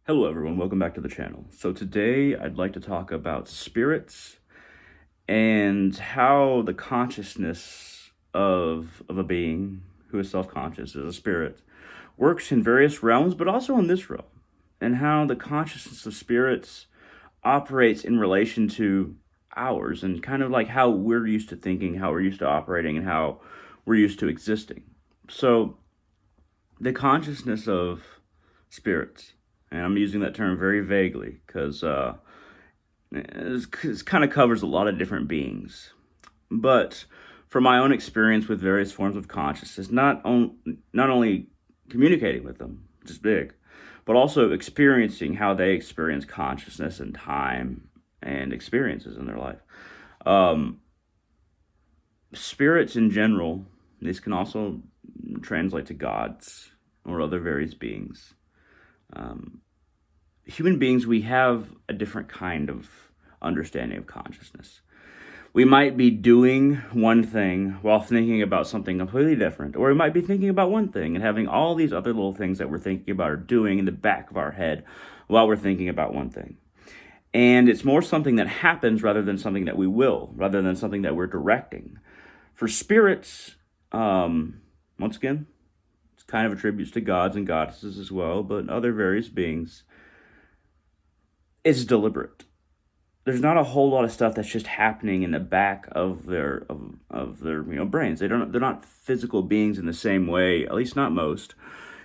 Hello everyone, welcome back to the channel. So today I'd like to talk about spirits and how the consciousness of a being who is self-conscious, as a spirit, works in various realms, but also in this realm, and how the consciousness of spirits operates in relation to ours, and kind of like how we're used to thinking, how we're used to operating, and how we're used to existing. So the consciousness of spirits, and I'm using that term very vaguely because it kind of covers a lot of different beings. But from my own experience with various forms of consciousness, not only communicating with them, which is big, but also experiencing how they experience consciousness and time and experiences in their life. Um, Spirits in general, these can also translate to gods or other various beings. Um, Human beings, we have a different kind of understanding of consciousness. We might be doing one thing while thinking about something completely different, or we might be thinking about one thing and having all these other little things that we're thinking about or doing in the back of our head while we're thinking about one thing. And it's more something that happens rather than something that we will, rather than something that we're directing. For spirits, once again, it's kind of attributes to gods and goddesses as well, but other various beings. It's deliberate. There's not a whole lot of stuff that's just happening in the back of their brains. They're not physical beings in the same way, at least not most,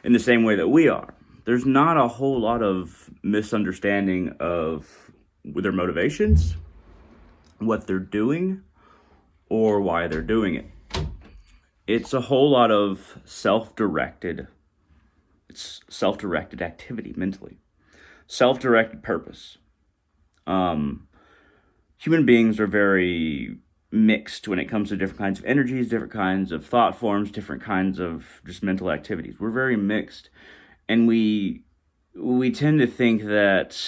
in the same way that we are. There's not a whole lot of misunderstanding of their motivations, what they're doing, or why they're doing it. It's a whole lot of self-directed activity mentally, self-directed purpose. Human beings are very mixed when it comes to different kinds of energies, different kinds of thought forms, different kinds of just mental activities. We're very mixed, and we tend to think that,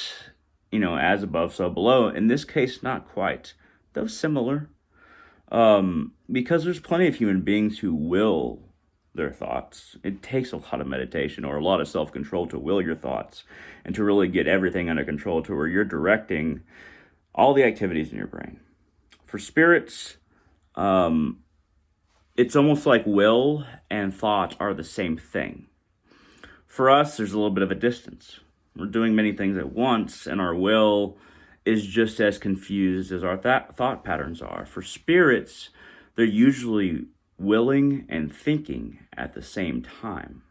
as above, so below. In this case, not quite, though similar, because there's plenty of human beings who will their thoughts. It takes a lot of meditation or a lot of self-control to will your thoughts and to really get everything under control to where you're directing all the activities in your brain. For spirits, it's almost like will and thought are the same thing. For us, there's a little bit of a distance. We're doing many things at once, and our will is just as confused as our thought patterns are. For spirits, they're usually willing and thinking at the same time.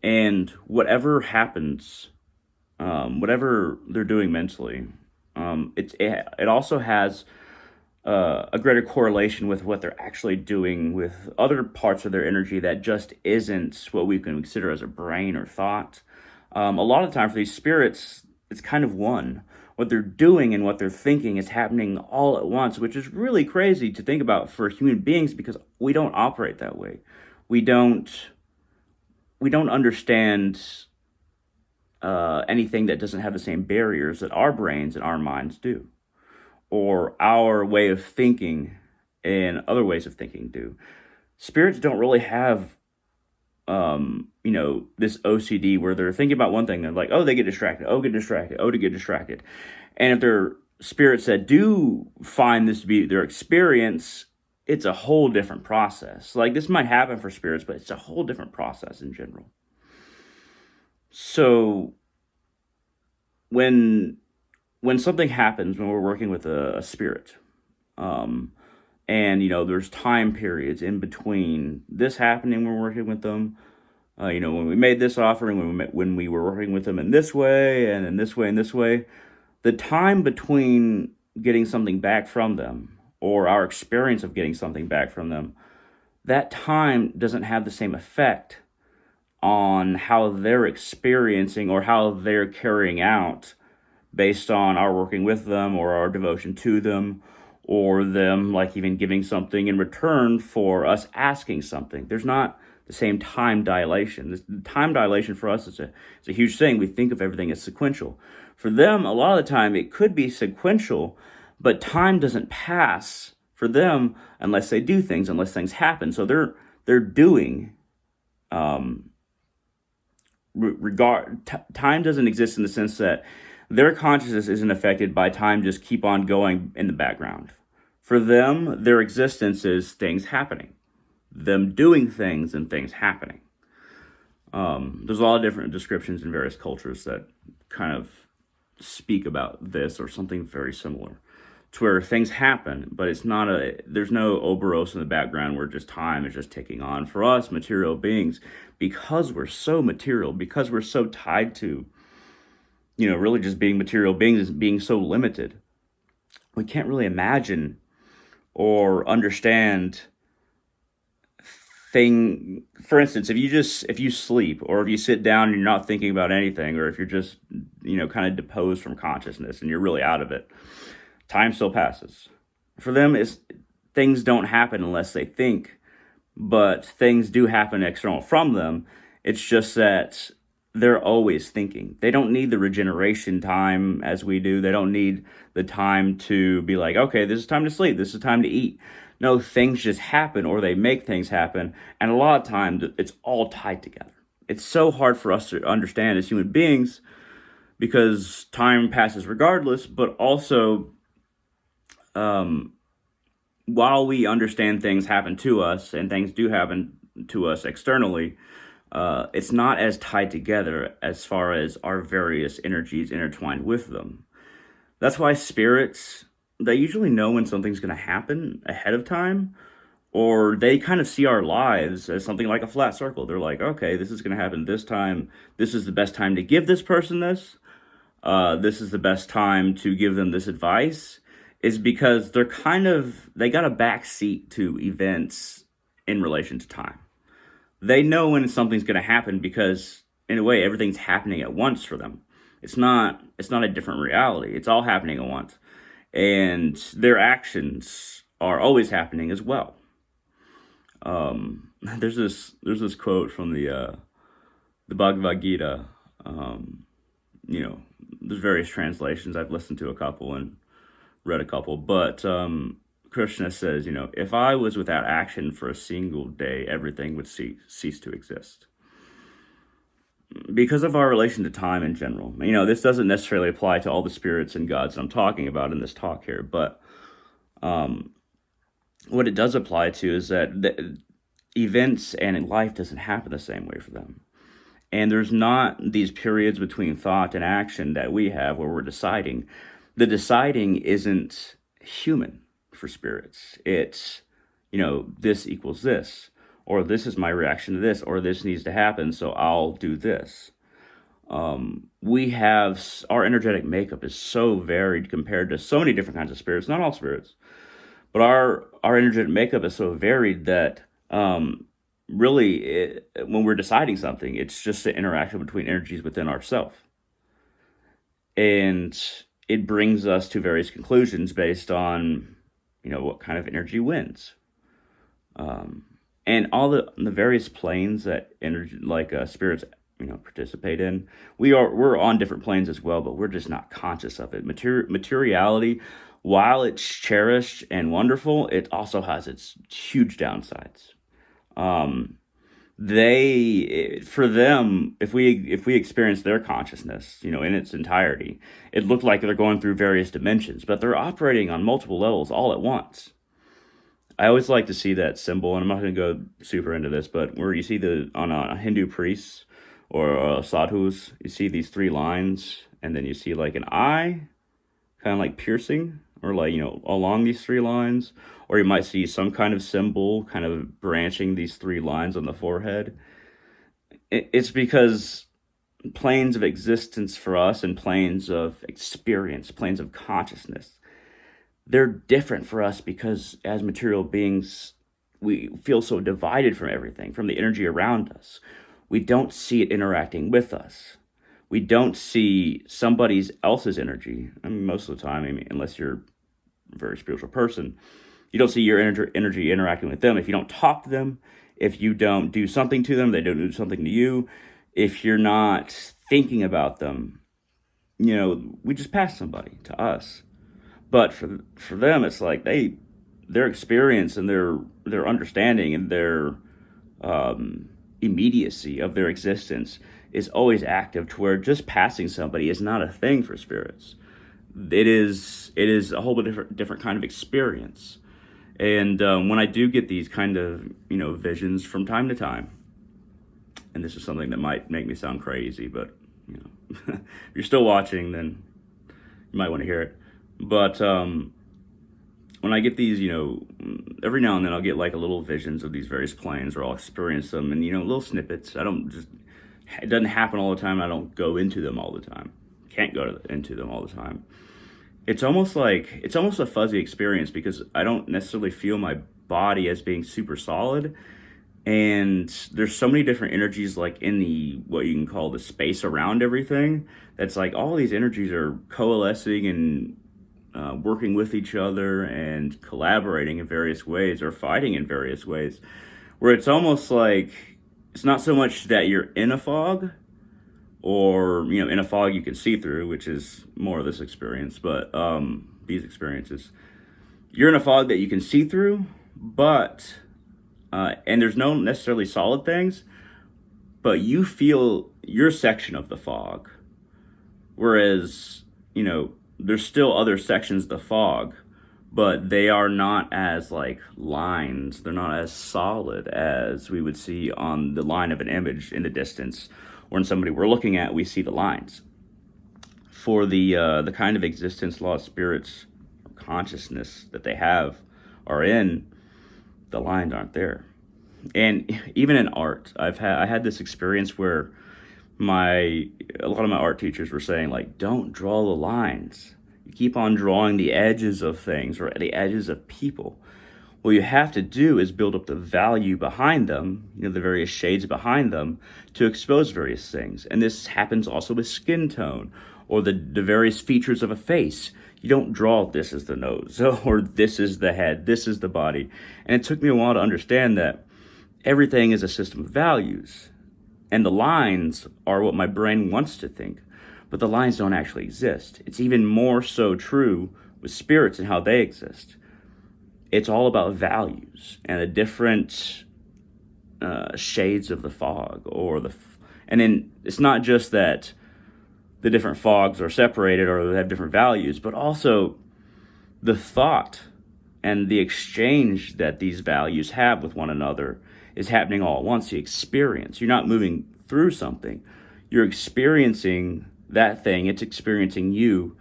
And whatever happens, whatever they're doing mentally, it also has a greater correlation with what they're actually doing with other parts of their energy that just isn't what we can consider as a brain or thought. A lot of the time for these spirits, it's kind of one. What they're doing and what they're thinking is happening all at once, which is really crazy to think about for human beings because we don't operate that way. We don't understand anything that doesn't have the same barriers that our brains and our minds do, or our way of thinking and other ways of thinking do. Spirits don't really have, this OCD where they're thinking about one thing and like, oh, they get distracted, oh, get distracted, oh, to get distracted. And if they're spirits that do find this to be their experience, it's a whole different process. Like this might happen for spirits, but it's a whole different process in general. So when something happens, when we're working with a spirit, and there's time periods in between this happening when we're working with them, when we made this offering, when we were working with them in this way and in this way and this way, the time between getting something back from them or our experience of getting something back from them, that time doesn't have the same effect on how they're experiencing or how they're carrying out based on our working with them or our devotion to them, or them like even giving something in return for us asking something. There's not the same time dilation. The time dilation for us is a huge thing. We think of everything as sequential. For them, a lot of the time, it could be sequential, but time doesn't pass for them unless they do things, unless things happen. So they're doing time doesn't exist in the sense that their consciousness isn't affected by time just keep on going in the background. For them, their existence is things happening, them doing things and things happening. There's a lot of different descriptions in various cultures that kind of speak about this or something very similar. To where things happen, but there's no Oberos in the background where just time is just ticking on. For us, material beings, because we're so material, because we're so tied to, really just being material beings, being so limited, we can't really imagine or understand for instance, if you sleep or if you sit down and you're not thinking about anything, or if you're just kind of deposed from consciousness and you're really out of it, time still passes. For them, things don't happen unless they think, but things do happen external from them. It's just that they're always thinking. They don't need the regeneration time as we do. They don't need the time to be like, okay, this is time to sleep, this is time to eat. No, things just happen, or they make things happen, and a lot of times it's all tied together. It's so hard for us to understand as human beings because time passes regardless, but also while we understand things happen to us and things do happen to us externally, it's not as tied together as far as our various energies intertwined with them. That's why spirits, they usually know when something's going to happen ahead of time, or they kind of see our lives as something like a flat circle. They're like, okay, this is going to happen this time. This is the best time to give this person this. This is the best time to give them this advice, is because they got a back seat to events in relation to time. They know when something's going to happen because, in a way, everything's happening at once for them. It's not a different reality. It's all happening at once. And their actions are always happening as well. There's this quote from the Bhagavad Gita. There's various translations. I've listened to a couple and read a couple, but Krishna says, if I was without action for a single day, everything would cease to exist. Because of our relation to time in general. This doesn't necessarily apply to all the spirits and gods I'm talking about in this talk here, but what it does apply to is that the events and life doesn't happen the same way for them. And there's not these periods between thought and action that we have where we're deciding. The deciding isn't human for spirits. It's, this equals this, or this is my reaction to this, or this needs to happen, so I'll do this. We have, our energetic makeup is so varied compared to so many different kinds of spirits, not all spirits, but our energetic makeup is so varied that really, when we're deciding something, it's just an interaction between energies within ourselves. And it brings us to various conclusions based on, what kind of energy wins. And all the various planes that energy, like spirits, participate in, we're on different planes as well, but we're just not conscious of it. Materiality, while it's cherished and wonderful, it also has its huge downsides. For them, if we experience their consciousness, in its entirety, it looked like they're going through various dimensions, but they're operating on multiple levels all at once. I always like to see that symbol, and I'm not going to go super into this, but where you see on a Hindu priests or sadhus, you see these three lines, and then you see like an eye, kind of like piercing, or like, along these three lines, or you might see some kind of symbol kind of branching these three lines on the forehead. It's because planes of existence for us and planes of experience, planes of consciousness, they're different for us because as material beings, we feel so divided from everything, from the energy around us. We don't see it interacting with us. We don't see somebody else's energy. Most of the time, unless you're a very spiritual person, you don't see your energy interacting with them. If you don't talk to them, if you don't do something to them, they don't do something to you. If you're not thinking about them, we just pass somebody to us. But for them, it's like their experience and their understanding and their immediacy of their existence is always active, to where just passing somebody is not a thing for spirits. It is a whole different kind of experience. And when I do get these kind of visions from time to time, and this is something that might make me sound crazy, but if you're still watching, then you might want to hear it. But when I get these, every now and then I'll get like a little visions of these various planes, or I'll experience them, and little snippets. It doesn't happen all the time. I don't go into them all the time. Can't go into them all the time. It's almost a fuzzy experience, because I don't necessarily feel my body as being super solid. And there's so many different energies, like in the what you can call the space around everything. That's like all these energies are coalescing and working with each other and collaborating in various ways, or fighting in various ways. Where it's almost like it's not so much that you're in a fog, or in a fog you can see through, which is more of this experience. But these experiences, you're in a fog that you can see through, but and there's no necessarily solid things, but you feel your section of the fog. Whereas, there's still other sections of the fog, but they are not as like lines. They're not as solid as we would see on the line of an image in the distance, or when somebody we're looking at, we see the lines. For the kind of existence law spirits, consciousness that they have are in, the lines aren't there. And even in art, I had this experience where a lot of my art teachers were saying, like, don't draw the lines. You keep on drawing the edges of things, or the edges of people. What you have to do is build up the value behind them, the various shades behind them, to expose various things. And this happens also with skin tone, or the various features of a face. You don't draw this is the nose, or this is the head, this is the body. And it took me a while to understand that everything is a system of values. And the lines are what my brain wants to think, but the lines don't actually exist. It's even more so true with spirits and how they exist. It's all about values and the different shades of the fog, and then it's not just that the different fogs are separated or they have different values, but also the thought and the exchange that these values have with one another is happening all at once. The experience. You're not moving through something. You're experiencing that thing. It's experiencing you.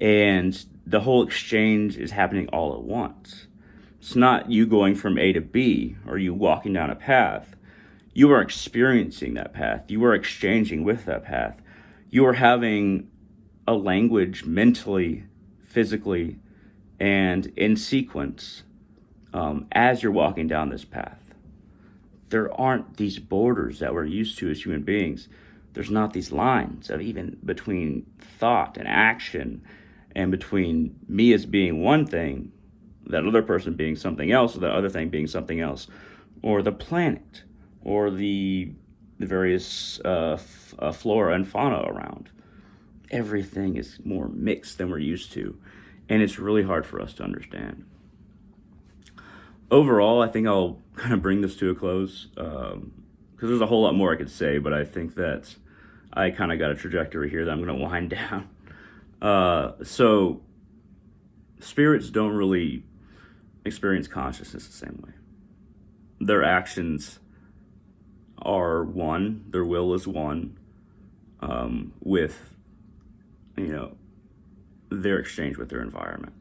And the whole exchange is happening all at once. It's not you going from A to B, or you walking down a path. You are experiencing that path. You are exchanging with that path. You are having a language mentally, physically, and in sequence as you're walking down this path. There aren't these borders that we're used to as human beings. There's not these lines of even between thought and action, and between me as being one thing, that other person being something else, or that other thing being something else, or the planet, or the various flora and fauna around. Everything is more mixed than we're used to, and it's really hard for us to understand. Overall, I think I'll kind of bring this to a close, because there's a whole lot more I could say, but I think that I kind of got a trajectory here that I'm going to wind down. So spirits don't really experience consciousness the same way. Their actions are one, their will is one, with, their exchange with their environment.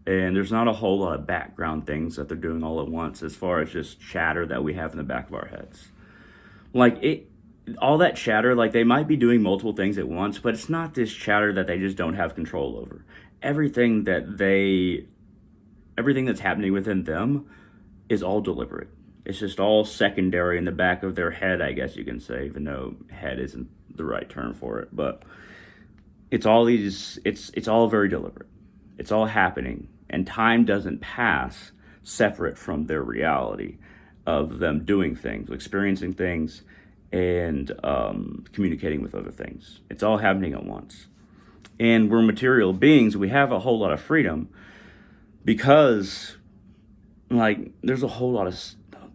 And there's not a whole lot of background things that they're doing all at once, as far as just chatter that we have in the back of our heads. All that chatter, they might be doing multiple things at once, but it's not this chatter that they just don't have control over. Everything that's happening within them is all deliberate. It's just all secondary in the back of their head, I guess you can say, even though head isn't the right term for it. But it's all very deliberate. It's all happening, and time doesn't pass separate from their reality of them doing things, experiencing things, and communicating with other things. It's all happening at once. And we're material beings. We have a whole lot of freedom, because there's a whole lot of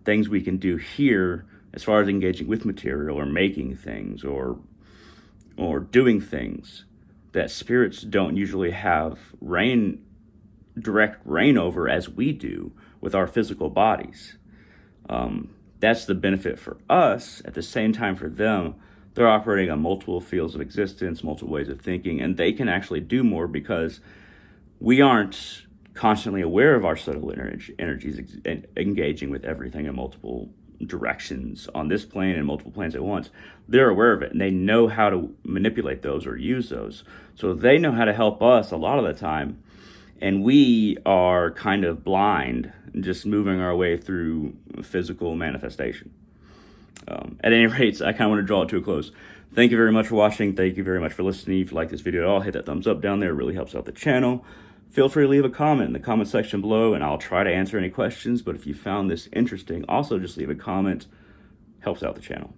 things we can do here as far as engaging with material or making things or doing things that spirits don't usually have direct reign over as we do with our physical bodies. That's the benefit for us. At the same time, for them, they're operating on multiple fields of existence, multiple ways of thinking, and they can actually do more because we aren't constantly aware of our subtle energies engaging with everything in multiple directions on this plane and multiple planes at once. They're aware of it, and they know how to manipulate those or use those. So they know how to help us a lot of the time, and we are kind of blind, just moving our way through physical manifestation. At any rate, I kind of want to draw it to a close. Thank you very much for watching. Thank you very much for listening. If you like this video at all, hit that thumbs up down there. It really helps out the channel. Feel free to leave a comment in the comment section below, and I'll try to answer any questions. But if you found this interesting, also just leave a comment. Helps out the channel.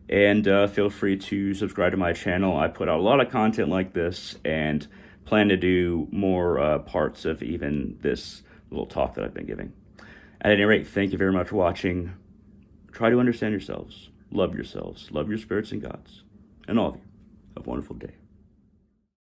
And feel free to subscribe to my channel. I put out a lot of content like this and plan to do more parts of even this little talk that I've been giving. At any rate, thank you very much for watching. Try to understand yourselves, love your spirits and gods, and all of you. Have a wonderful day.